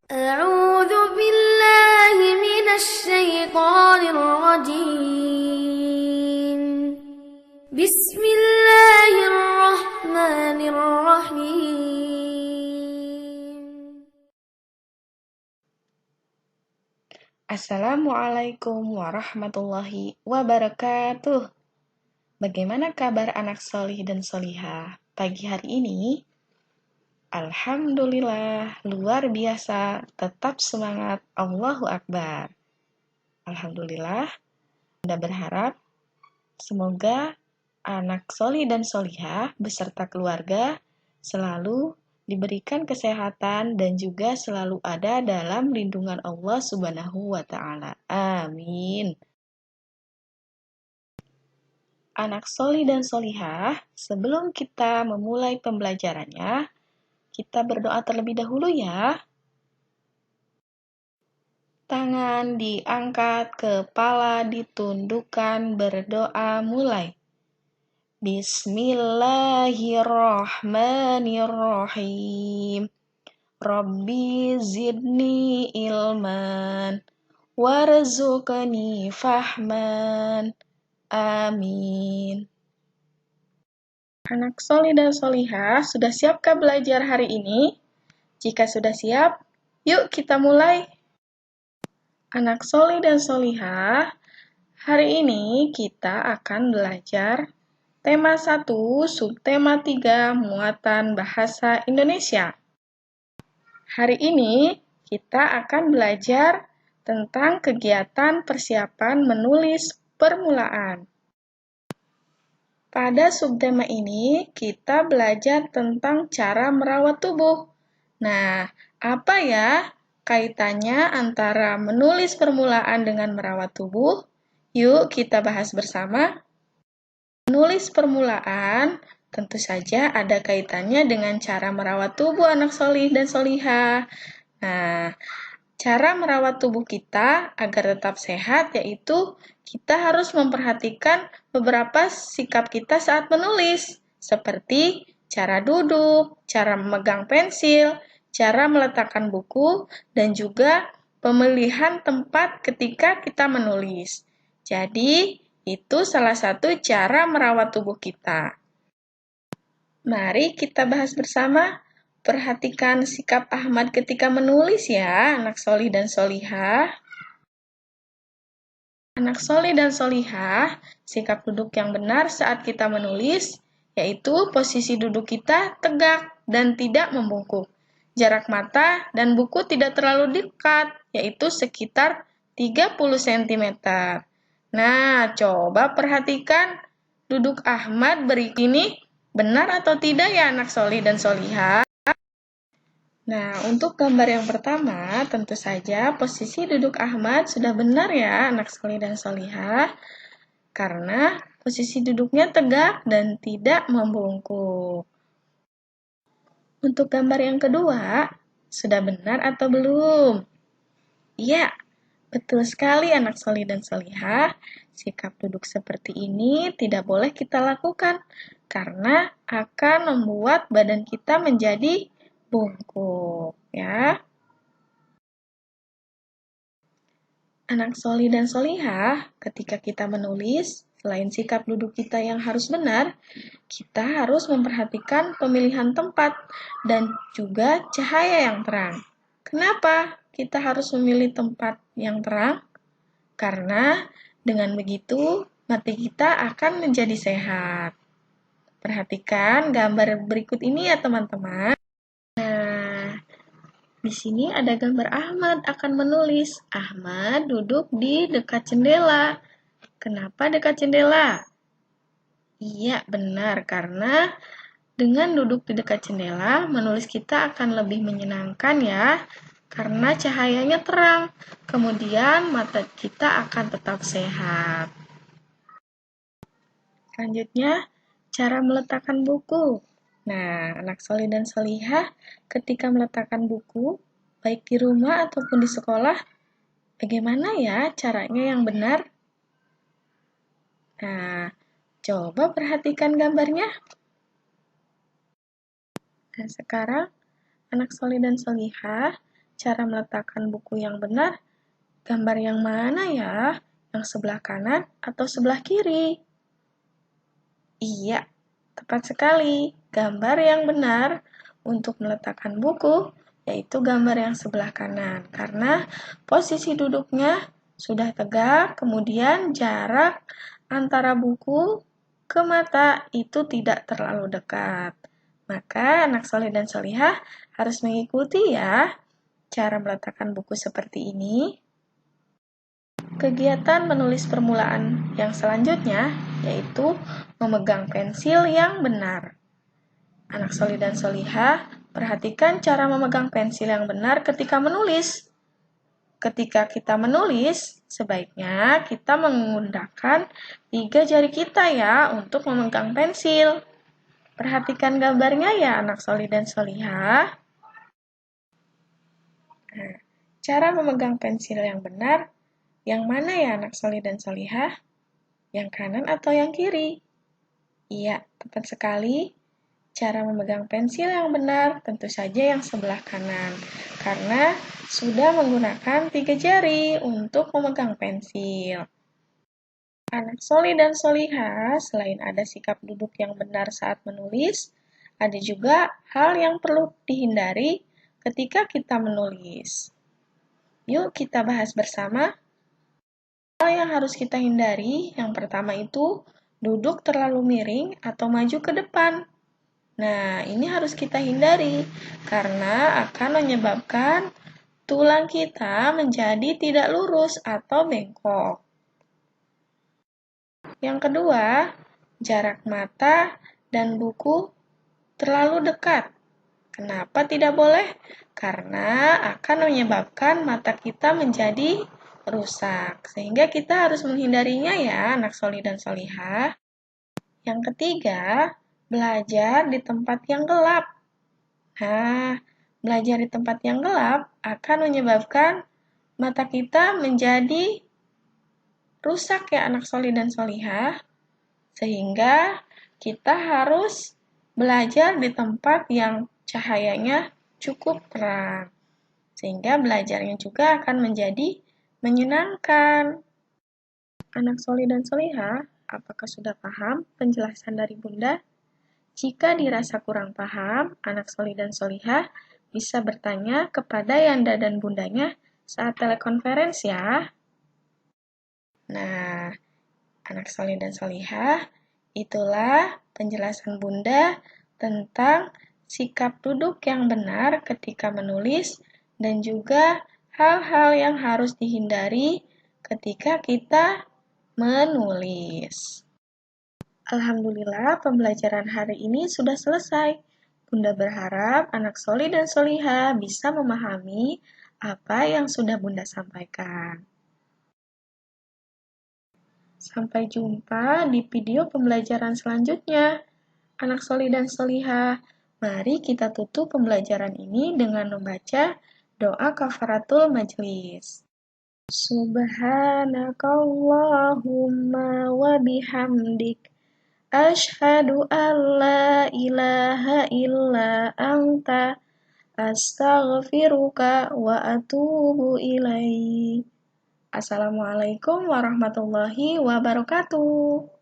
أعوذ بالله من الشيطان الرجيم بسم الله الرحمن الرحيم Assalamualaikum warahmatullahi wabarakatuh. Bagaimana kabar anak solih dan solihah pagi hari ini? Alhamdulillah, luar biasa, tetap semangat, Allahu Akbar. Alhamdulillah, Anda berharap semoga anak solih dan solihah beserta keluarga selalu diberikan kesehatan dan juga selalu ada dalam lindungan Allah Subhanahu wa Ta'ala. Amin. Anak solih dan solihah, sebelum kita memulai pembelajarannya, kita berdoa terlebih dahulu ya. Tangan diangkat, kepala ditundukkan, berdoa mulai. Bismillahirrahmanirrahim. Rabbi zidni ilman, warzuqni fahman. Amin. Anak solih dan solihah, sudah siapkah belajar hari ini? Jika sudah siap, yuk kita mulai. Anak solih dan solihah, hari ini kita akan belajar tema 1, subtema 3, muatan bahasa Indonesia. Hari ini kita akan belajar tentang kegiatan persiapan menulis permulaan. Pada subtema ini, kita belajar tentang cara merawat tubuh. Nah, apa ya kaitannya antara menulis permulaan dengan merawat tubuh? Yuk kita bahas bersama. Menulis permulaan tentu saja ada kaitannya dengan cara merawat tubuh anak solih dan solihah. Nah, cara merawat tubuh kita agar tetap sehat yaitu kita harus memperhatikan beberapa sikap kita saat menulis, seperti cara duduk, cara memegang pensil, cara meletakkan buku, dan juga pemilihan tempat ketika kita menulis. Jadi, itu salah satu cara merawat tubuh kita. Mari kita bahas bersama. Perhatikan sikap Ahmad ketika menulis ya, anak solih dan solihah. Anak solih dan solihah, sikap duduk yang benar saat kita menulis, yaitu posisi duduk kita tegak dan tidak membungkuk. Jarak mata dan buku tidak terlalu dekat, yaitu sekitar 30 cm. Nah, coba perhatikan duduk Ahmad berikut ini benar atau tidak ya anak solih dan solihah? Nah, untuk gambar yang pertama, tentu saja posisi duduk Ahmad sudah benar ya, anak solih dan solihah, karena posisi duduknya tegak dan tidak membungkuk. Untuk gambar yang kedua, sudah benar atau belum? Iya, betul sekali anak solih dan solihah, sikap duduk seperti ini tidak boleh kita lakukan, karena akan membuat badan kita menjadi bungkuk, ya. Anak solih dan solihah, ketika kita menulis, selain sikap duduk kita yang harus benar, kita harus memperhatikan pemilihan tempat dan juga cahaya yang terang. Kenapa kita harus memilih tempat yang terang? Karena dengan begitu, mata kita akan menjadi sehat. Perhatikan gambar berikut ini ya teman-teman. Di sini ada gambar Ahmad akan menulis. Ahmad duduk di dekat jendela. Kenapa dekat jendela? Iya, benar. Karena dengan duduk di dekat jendela, menulis kita akan lebih menyenangkan ya. Karena cahayanya terang. Kemudian mata kita akan tetap sehat. Selanjutnya, cara meletakkan buku. Nah, anak solih dan solihah ketika meletakkan buku, baik di rumah ataupun di sekolah, bagaimana ya caranya yang benar? Nah, coba perhatikan gambarnya. Nah, sekarang anak solih dan solihah cara meletakkan buku yang benar, gambar yang mana ya? Yang sebelah kanan atau sebelah kiri? Iya, tepat sekali. Gambar yang benar untuk meletakkan buku yaitu gambar yang sebelah kanan, karena posisi duduknya sudah tegak, kemudian jarak antara buku ke mata itu tidak terlalu dekat. Maka anak soleh dan solihah harus mengikuti ya cara meletakkan buku seperti ini. Kegiatan menulis permulaan yang selanjutnya yaitu memegang pensil yang benar. Anak solih dan solihah, perhatikan cara memegang pensil yang benar ketika menulis. Ketika kita menulis, sebaiknya kita menggunakan 3 jari kita ya untuk memegang pensil. Perhatikan gambarnya ya anak solih dan solihah. Nah, cara memegang pensil yang benar, yang mana ya anak solih dan solihah? Yang kanan atau yang kiri? Iya, tepat sekali. Cara memegang pensil yang benar tentu saja yang sebelah kanan, karena sudah menggunakan 3 jari untuk memegang pensil. Anak solih dan solihah, selain ada sikap duduk yang benar saat menulis, ada juga hal yang perlu dihindari ketika kita menulis. Yuk kita bahas bersama. Hal yang harus kita hindari, yang pertama itu duduk terlalu miring atau maju ke depan. Nah, ini harus kita hindari karena akan menyebabkan tulang kita menjadi tidak lurus atau bengkok. Yang kedua, jarak mata dan buku terlalu dekat. Kenapa tidak boleh? Karena akan menyebabkan mata kita menjadi rusak. Sehingga kita harus menghindarinya ya, anak solih dan solihah. Yang ketiga, belajar di tempat yang gelap. Nah, belajar di tempat yang gelap akan menyebabkan mata kita menjadi rusak ya anak solih dan solihah. Sehingga kita harus belajar di tempat yang cahayanya cukup terang. Sehingga belajarnya juga akan menjadi menyenangkan. Anak solih dan solihah, apakah sudah paham penjelasan dari Bunda? Jika dirasa kurang paham, anak solih dan solihah bisa bertanya kepada Yanda dan Bundanya saat telekonferensi ya. Nah, anak solih dan solihah, itulah penjelasan Bunda tentang sikap duduk yang benar ketika menulis dan juga hal-hal yang harus dihindari ketika kita menulis. Alhamdulillah, pembelajaran hari ini sudah selesai. Bunda berharap anak solih dan solihah bisa memahami apa yang sudah Bunda sampaikan. Sampai jumpa di video pembelajaran selanjutnya. Anak solih dan solihah, mari kita tutup pembelajaran ini dengan membaca doa kafaratul majlis. Subhanakallahumma wa bihamdik. Asyhadu an la ilaha illa anta astaghfiruka wa atubu ilaik. Assalamualaikum warahmatullahi wabarakatuh.